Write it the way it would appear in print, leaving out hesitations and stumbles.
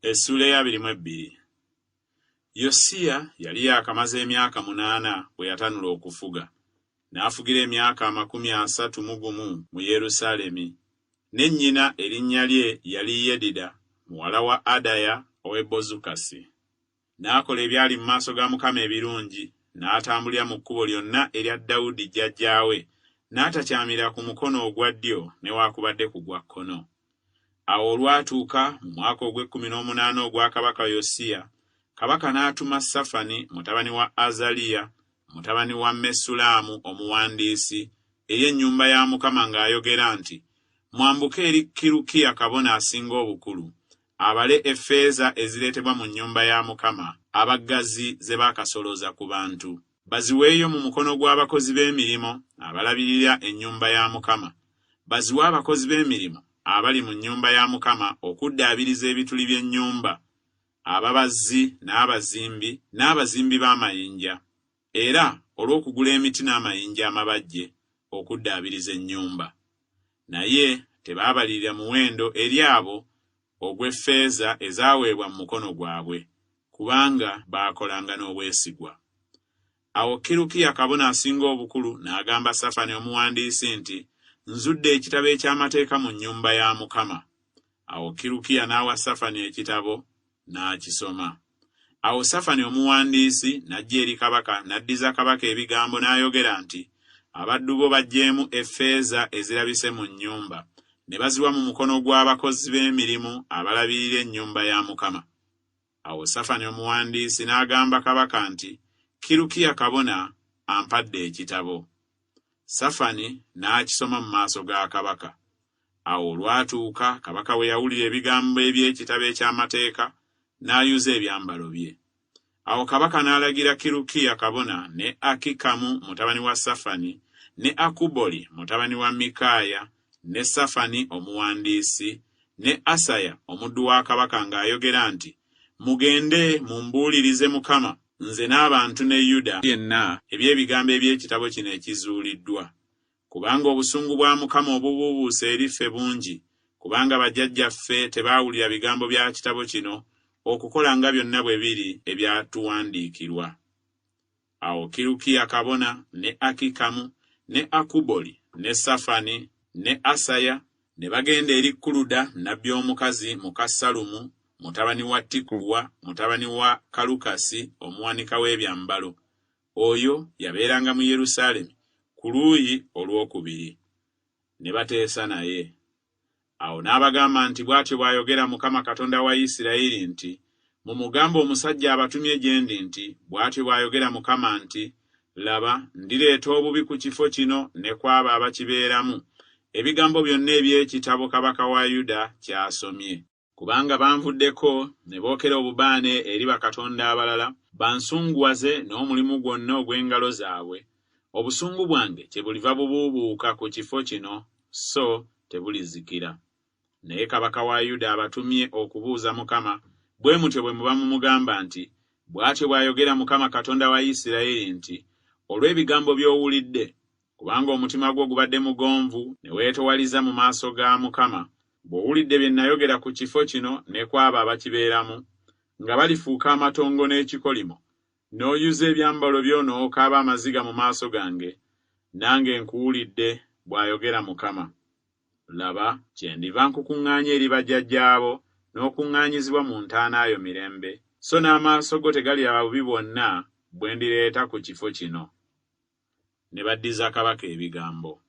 Essula ya 22. Yosiya yali yakamaze emyaka 8 bwe yatanula okufuga. N'afugira emyaka 31 mu Yerusaalemi. Ne nnyina erinnya lye yali Yedida, muwala wa Adaya ow'e Bozukasi. N'akola ebyali mu maaso ga Mukama ebirungi, n'atambulira mu kkubo lyonna erya Dawudi jjajjaawe, n'atakyamira ku mukono ogwa ddyo newaakubadde ku gwa kkono. Awo olwatuuka mu mwaka ogw'e18 ogwa kabaka Yosiya, kabaka n'atuma Safani mutabani wa Azaliya, mutabani wa Mesulamu omuwandiisi, eri ennyumba ya Mukama ng'ayogera nti, mwambuke eri Kirukiya kabona asinga obukulu, abale effeeza ezireetebwa mu nnyumba ya Mukama, abaggazi ze baakasoloza ku bantu. Baziweeyo mu mukono gw'abakozi b'emirimu abalabirira ennyumba ya Mukama. Baziwe abakozi b'emirimu abali mu nnyumba ya Mukama okuddaabiriza ebituli by'ennyumba, ababazzi n'abazimbi b'amayinja, era olw'okugula emiti n'amayinja amabajje okuddaabiriza ennyumba. Naye tebaabalirira muwendo eri abo ogw'effeeza ezaaweebwa mu mukono gwabwe, kubanga baakolanga n'obwesigwa. Awo Kirukiya kabona asinga obukulu n'agamba Safani omuwandiisi nti, nzudde ekitabo eky'amateeka mu nnyumba ya Mukama. Awo Kirukiya n'awa Safani ekitabo n'akisoma. Awo Safani omuwandiisi n'ajja eri kabaka n'addiza kabaka ebigambo n'ayogera nti, abaddu bo baggyeemu effeeza ezirabise mu nnyumba, ne baziwa mu mukono gw'abakozi b'emirimu abalabirira ennyumba ya Mukama. Awo Safani omuwandiisi n'agamba kabaka nti, Kirukiya kabona ampadde ekitabo. Safani n'akisoma mu maaso ga kabaka. Awo olwatuuka kabaka we yawulira ebigambo eby'ekitabo eky'amateeka, n'ayuza ebyambalo bye. Awo kabaka n'alagira Kirukiya kabona ne Akikamu mutabani wa Safani, ne Akuboli mutabani wa Mikaaya, ne Safani omuwandiisi, ne Asaya omuddu wa kabaka ng'ayogera nti, mugende mumbuulirize Mukama, nze n'abantu ne Yuda yenna eby'ebigambo eby'ekitabo kino ekizuuliddwa. Kubanga obusungu bwa Mukama obubuubuuse eri ffe bungi, kubanga bajjajjaffe tebaawulira bigambo bya kitabo kino okukola nga byonna bwe biri ebyatuwandiikirwa. Awo Kirukiya kabona, ne Akikamu, ne Akuboli, ne Safani, ne Asaya ne bagenda eri Kuluda nnabbi omukazi muka Salumu, mutabani wa Tikuwa, mutabani wa Kalukasi omuwanika w'ebyambalo. Oyo yabeeranga mu Yerusaalemi ku luuyi olwokubiri. Ne bateesa naye. Awo n'abagamba nti, bw'atyo bw'ayogera Mukama Katonda wa Isirayiri nti, mumugamba omusajja abatumye gye ndi nti, bw'atyo bw'ayogera Mukama nti, laba, ndireeta obubi ku kifo kino ne kwabo abakibeeramu, ebigambo byonna eby'ekitabo kabaka wa Yuda kyasomye. Kubanga banvuddeko ne bookera obubaane eri bakatonda abalala, bansunguwaze n'omulimu gwonna ogw'engalo zaabwe. Obusungu bwange kyebuliva bubuubuuka ku kifo kino, so tebulizikira. Naye kabaka wa Yuda abatumye okubuuza Mukama, bwe mutyo bwe muba mumugamba nti, bw'atyo bw'ayogera Mukama Katonda wa Isirayiri nti, olw'ebigambo by'owulidde, kubanga omutima gwo gubadde mugonvu ne weetowaliza mu maaso ga Mukama, bw'owulidde bye nayogera ku kifo kino ne kwabo abakibeeramu, nga balifuuka amatongo n'ekikolimo, n'oyuza ebyambalo byo n'okaaba amaziga mu maaso gange, nange nkuwulidde, bw'ayogera Mukama. Laba, kyendiva nkukuŋŋaanya eri bajjajjaabo n'okuŋŋaanyizibwa mu ntaana yo mirembe, so n'amaaso go tegaliraba bubi bwonna bwe ndireeta ku kifo kino. Ne baddiza kabaka ebigambo.